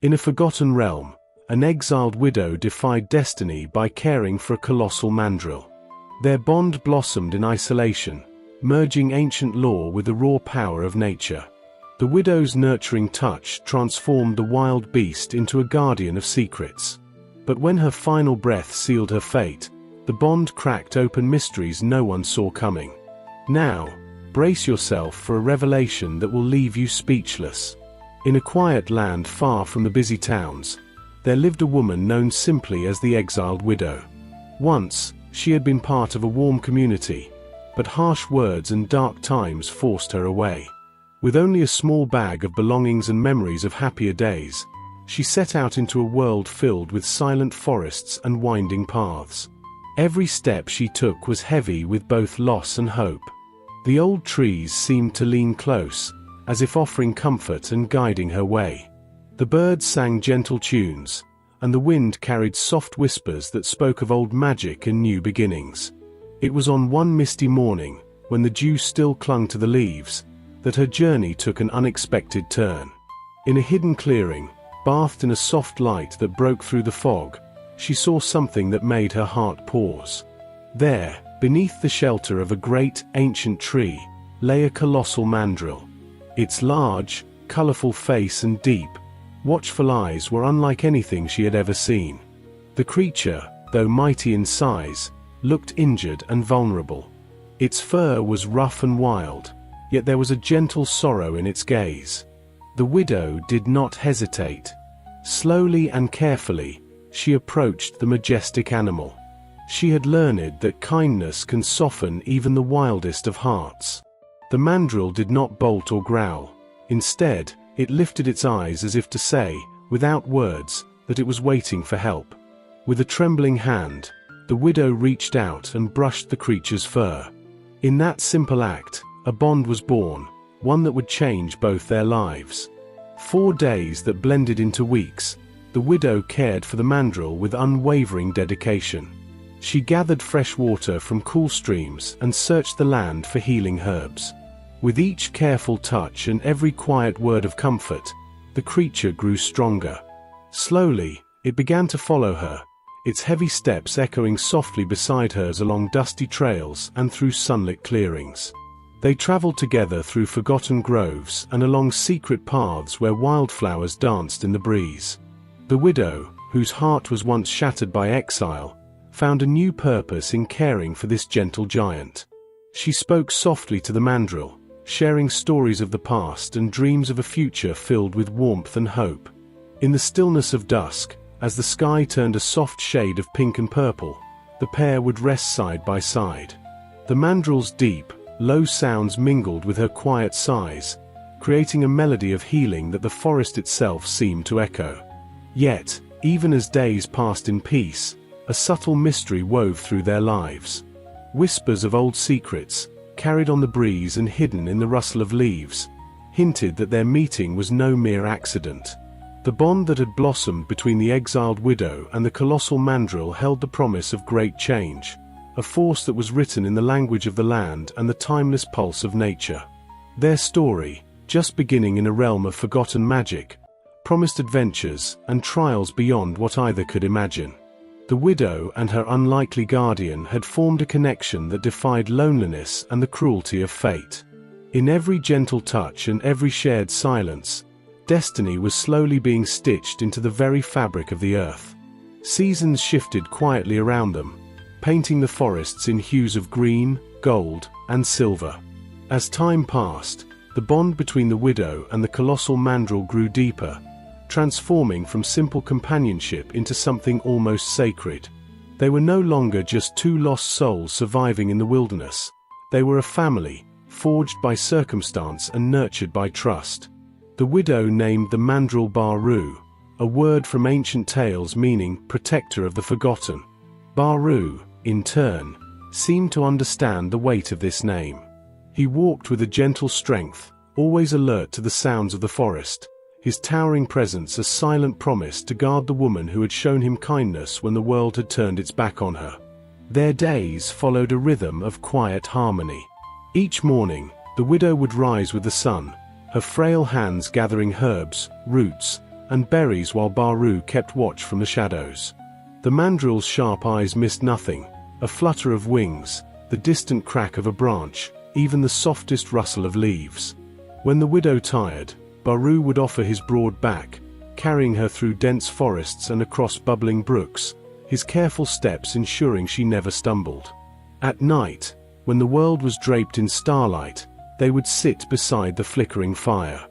In a forgotten realm, an exiled widow defied destiny by caring for a colossal mandrill. Their bond blossomed in isolation, merging ancient lore with the raw power of nature. The widow's nurturing touch transformed the wild beast into a guardian of secrets. But when her final breath sealed her fate, the bond cracked open mysteries no one saw coming. Now, brace yourself for a revelation that will leave you speechless. In a quiet land far from the busy towns, there lived a woman known simply as the exiled widow. Once, she had been part of a warm community, but harsh words and dark times forced her away. With only a small bag of belongings and memories of happier days, she set out into a world filled with silent forests and winding paths. Every step she took was heavy with both loss and hope. The old trees seemed to lean close, as if offering comfort and guiding her way. The birds sang gentle tunes, and the wind carried soft whispers that spoke of old magic and new beginnings. It was on one misty morning, when the dew still clung to the leaves, that her journey took an unexpected turn. In a hidden clearing, bathed in a soft light that broke through the fog, she saw something that made her heart pause. There, beneath the shelter of a great, ancient tree, lay a colossal mandrill. Its large, colorful face and deep, watchful eyes were unlike anything she had ever seen. The creature, though mighty in size, looked injured and vulnerable. Its fur was rough and wild, yet there was a gentle sorrow in its gaze. The widow did not hesitate. Slowly and carefully, she approached the majestic animal. She had learned that kindness can soften even the wildest of hearts. The mandrill did not bolt or growl. Instead, it lifted its eyes as if to say, without words, that it was waiting for help. With a trembling hand, the widow reached out and brushed the creature's fur. In that simple act, a bond was born, one that would change both their lives. 4 days that blended into weeks, the widow cared for the mandrill with unwavering dedication. She gathered fresh water from cool streams and searched the land for healing herbs. With each careful touch and every quiet word of comfort, the creature grew stronger. Slowly, it began to follow her, its heavy steps echoing softly beside hers along dusty trails and through sunlit clearings. They traveled together through forgotten groves and along secret paths where wildflowers danced in the breeze. The widow, whose heart was once shattered by exile, found a new purpose in caring for this gentle giant. She spoke softly to the mandrill, sharing stories of the past and dreams of a future filled with warmth and hope. In the stillness of dusk, as the sky turned a soft shade of pink and purple, the pair would rest side by side. The mandrill's deep, low sounds mingled with her quiet sighs, creating a melody of healing that the forest itself seemed to echo. Yet, even as days passed in peace, a subtle mystery wove through their lives. Whispers of old secrets, carried on the breeze and hidden in the rustle of leaves, hinted that their meeting was no mere accident. The bond that had blossomed between the exiled widow and the colossal mandrill held the promise of great change, a force that was written in the language of the land and the timeless pulse of nature. Their story, just beginning in a realm of forgotten magic, promised adventures and trials beyond what either could imagine. The widow and her unlikely guardian had formed a connection that defied loneliness and the cruelty of fate. In every gentle touch and every shared silence, destiny was slowly being stitched into the very fabric of the earth. Seasons shifted quietly around them, painting the forests in hues of green, gold, and silver. As time passed, the bond between the widow and the colossal mandrill grew deeper, transforming from simple companionship into something almost sacred. They were no longer just two lost souls surviving in the wilderness. They were a family, forged by circumstance and nurtured by trust. The widow named the mandrill Baru, a word from ancient tales meaning protector of the forgotten. Baru, in turn, seemed to understand the weight of this name. He walked with a gentle strength, always alert to the sounds of the forest, his towering presence a silent promise to guard the woman who had shown him kindness when the world had turned its back on her. Their days followed a rhythm of quiet harmony. Each morning, the widow would rise with the sun, her frail hands gathering herbs, roots, and berries while Baru kept watch from the shadows. The mandrill's sharp eyes missed nothing, a flutter of wings, the distant crack of a branch, even the softest rustle of leaves. When the widow tired, Baru would offer his broad back, carrying her through dense forests and across bubbling brooks, his careful steps ensuring she never stumbled. At night, when the world was draped in starlight, they would sit beside the flickering fire.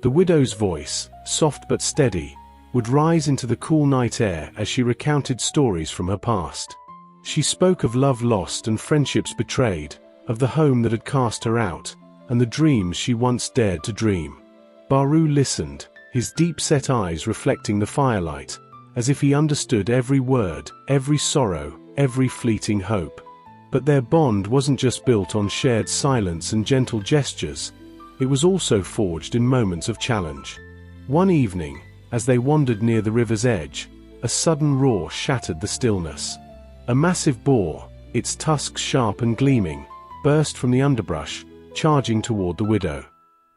The widow's voice, soft but steady, would rise into the cool night air as she recounted stories from her past. She spoke of love lost and friendships betrayed, of the home that had cast her out, and the dreams she once dared to dream. Baru listened, his deep-set eyes reflecting the firelight, as if he understood every word, every sorrow, every fleeting hope. But their bond wasn't just built on shared silence and gentle gestures, it was also forged in moments of challenge. One evening, as they wandered near the river's edge, a sudden roar shattered the stillness. A massive boar, its tusks sharp and gleaming, burst from the underbrush, charging toward the widow.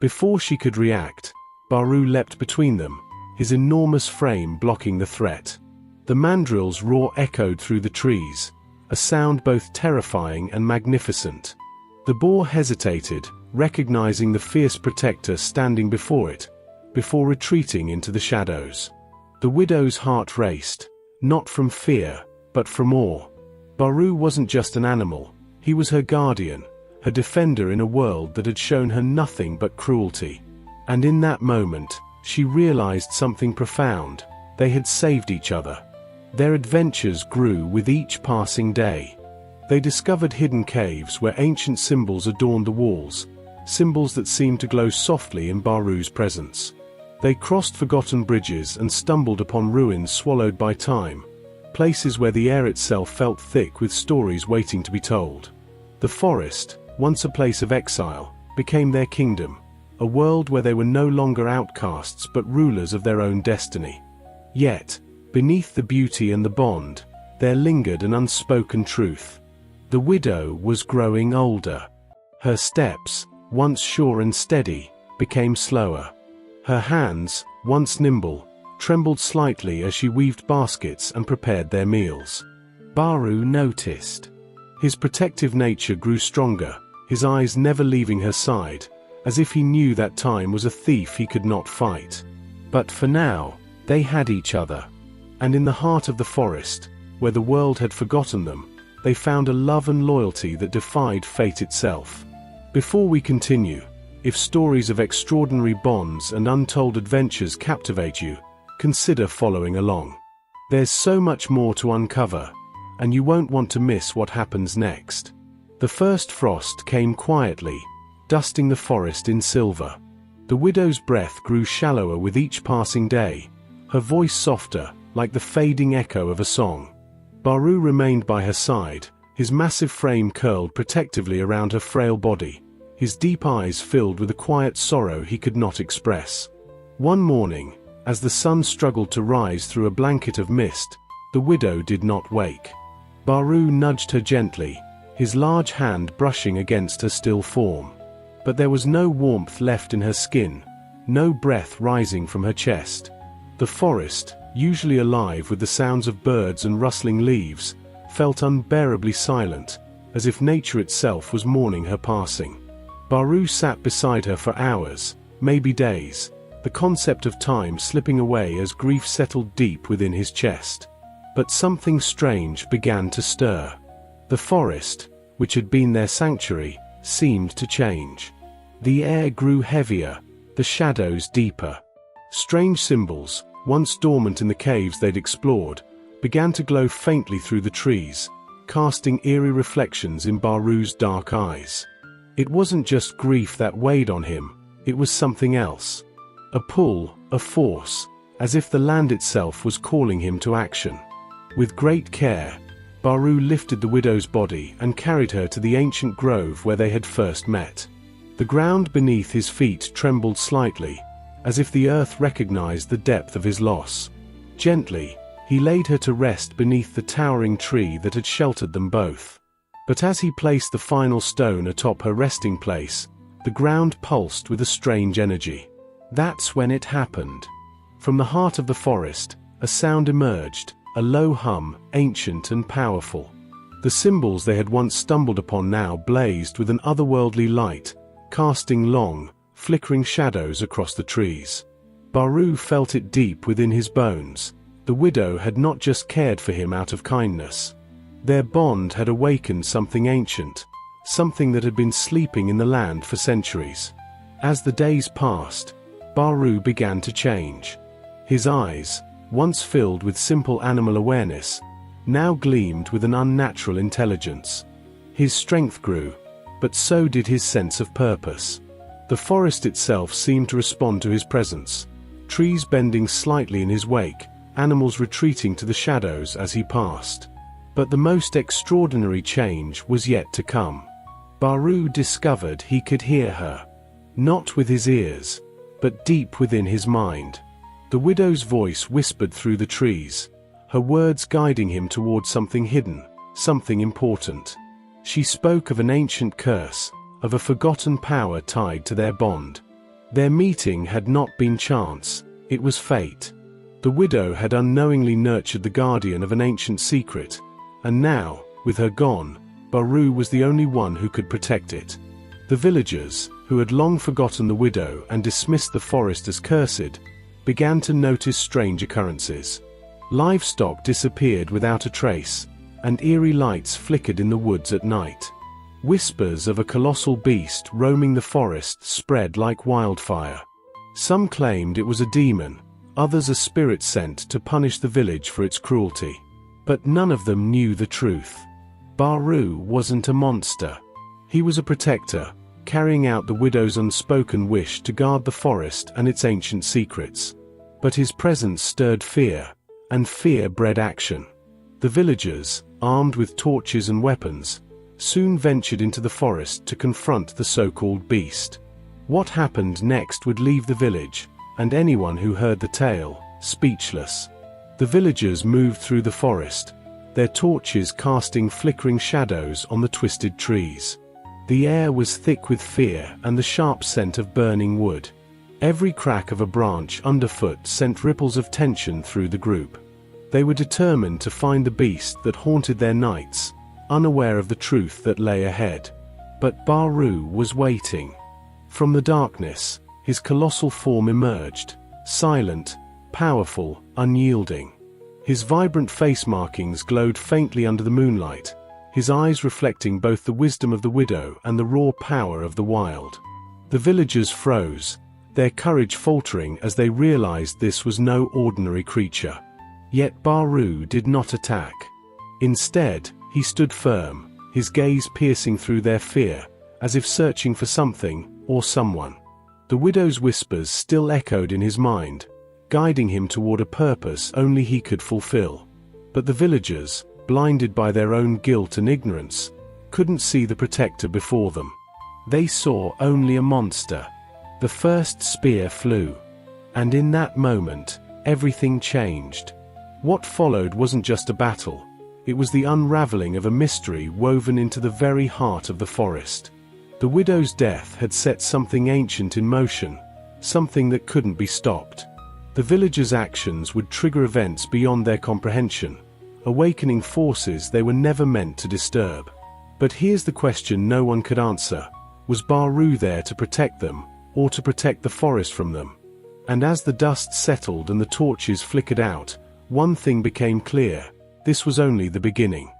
Before she could react, Baru leapt between them, his enormous frame blocking the threat. The mandrill's roar echoed through the trees, a sound both terrifying and magnificent. The boar hesitated, recognizing the fierce protector standing before it, before retreating into the shadows. The widow's heart raced, not from fear, but from awe. Baru wasn't just an animal, he was her guardian, her defender in a world that had shown her nothing but cruelty. And in that moment, she realized something profound: they had saved each other. Their adventures grew with each passing day. They discovered hidden caves where ancient symbols adorned the walls, symbols that seemed to glow softly in Baru's presence. They crossed forgotten bridges and stumbled upon ruins swallowed by time, places where the air itself felt thick with stories waiting to be told. The forest, once a place of exile, became their kingdom, a world where they were no longer outcasts but rulers of their own destiny. Yet, beneath the beauty and the bond, there lingered an unspoken truth. The widow was growing older. Her steps, once sure and steady, became slower. Her hands, once nimble, trembled slightly as she weaved baskets and prepared their meals. Baru noticed. His protective nature grew stronger, his eyes never leaving her side, as if he knew that time was a thief he could not fight. But for now, they had each other. And in the heart of the forest, where the world had forgotten them, they found a love and loyalty that defied fate itself. Before we continue, if stories of extraordinary bonds and untold adventures captivate you, consider following along. There's so much more to uncover, and you won't want to miss what happens next. The first frost came quietly, dusting the forest in silver. The widow's breath grew shallower with each passing day, her voice softer, like the fading echo of a song. Baru remained by her side, his massive frame curled protectively around her frail body, his deep eyes filled with a quiet sorrow he could not express. One morning, as the sun struggled to rise through a blanket of mist, the widow did not wake. Baru nudged her gently, his large hand brushing against her still form. But there was no warmth left in her skin, no breath rising from her chest. The forest, usually alive with the sounds of birds and rustling leaves, felt unbearably silent, as if nature itself was mourning her passing. Baru sat beside her for hours, maybe days, the concept of time slipping away as grief settled deep within his chest. But something strange began to stir. The forest, which had been their sanctuary, seemed to change. The air grew heavier, the shadows deeper. Strange symbols, once dormant in the caves they'd explored, began to glow faintly through the trees, casting eerie reflections in Baru's dark eyes. It wasn't just grief that weighed on him, it was something else. A pull, a force, as if the land itself was calling him to action. With great care, Baru lifted the widow's body and carried her to the ancient grove where they had first met. The ground beneath his feet trembled slightly, as if the earth recognized the depth of his loss. Gently, he laid her to rest beneath the towering tree that had sheltered them both. But as he placed the final stone atop her resting place, the ground pulsed with a strange energy. That's when it happened. From the heart of the forest, a sound emerged, a low hum, ancient and powerful. The symbols they had once stumbled upon now blazed with an otherworldly light, casting long, flickering shadows across the trees. Baru felt it deep within his bones. The widow had not just cared for him out of kindness. Their bond had awakened something ancient, something that had been sleeping in the land for centuries. As the days passed, Baru began to change. His eyes, once filled with simple animal awareness, now gleamed with an unnatural intelligence. His strength grew, but so did his sense of purpose. The forest itself seemed to respond to his presence, trees bending slightly in his wake, animals retreating to the shadows as he passed. But the most extraordinary change was yet to come. Baru discovered he could hear her. Not with his ears, but deep within his mind. The widow's voice whispered through the trees, her words guiding him toward something hidden, something important. She spoke of an ancient curse, of a forgotten power tied to their bond. Their meeting had not been chance, it was fate. The widow had unknowingly nurtured the guardian of an ancient secret, and now, with her gone, Baru was the only one who could protect it. The villagers, who had long forgotten the widow and dismissed the forest as cursed, began to notice strange occurrences. Livestock disappeared without a trace, and eerie lights flickered in the woods at night. Whispers of a colossal beast roaming the forest spread like wildfire. Some claimed it was a demon, others a spirit sent to punish the village for its cruelty. But none of them knew the truth. Baru wasn't a monster. He was a protector, carrying out the widow's unspoken wish to guard the forest and its ancient secrets. But his presence stirred fear, and fear bred action. The villagers, armed with torches and weapons, soon ventured into the forest to confront the so-called beast. What happened next would leave the village, and anyone who heard the tale, speechless. The villagers moved through the forest, their torches casting flickering shadows on the twisted trees. The air was thick with fear and the sharp scent of burning wood. Every crack of a branch underfoot sent ripples of tension through the group. They were determined to find the beast that haunted their nights, unaware of the truth that lay ahead. But Baru was waiting. From the darkness, his colossal form emerged, silent, powerful, unyielding. His vibrant face markings glowed faintly under the moonlight, his eyes reflecting both the wisdom of the widow and the raw power of the wild. The villagers froze, their courage faltering as they realized this was no ordinary creature. Yet Baru did not attack. Instead, he stood firm, his gaze piercing through their fear, as if searching for something or someone. The widow's whispers still echoed in his mind, guiding him toward a purpose only he could fulfill. But the villagers, blinded by their own guilt and ignorance, couldn't see the protector before them. They saw only a monster. The first spear flew. And in that moment, everything changed. What followed wasn't just a battle. It was the unraveling of a mystery woven into the very heart of the forest. The widow's death had set something ancient in motion, something that couldn't be stopped. The villagers' actions would trigger events beyond their comprehension, awakening forces they were never meant to disturb. But here's the question no one could answer. Was Baru there to protect them, or to protect the forest from them? And as the dust settled and the torches flickered out, one thing became clear: this was only the beginning.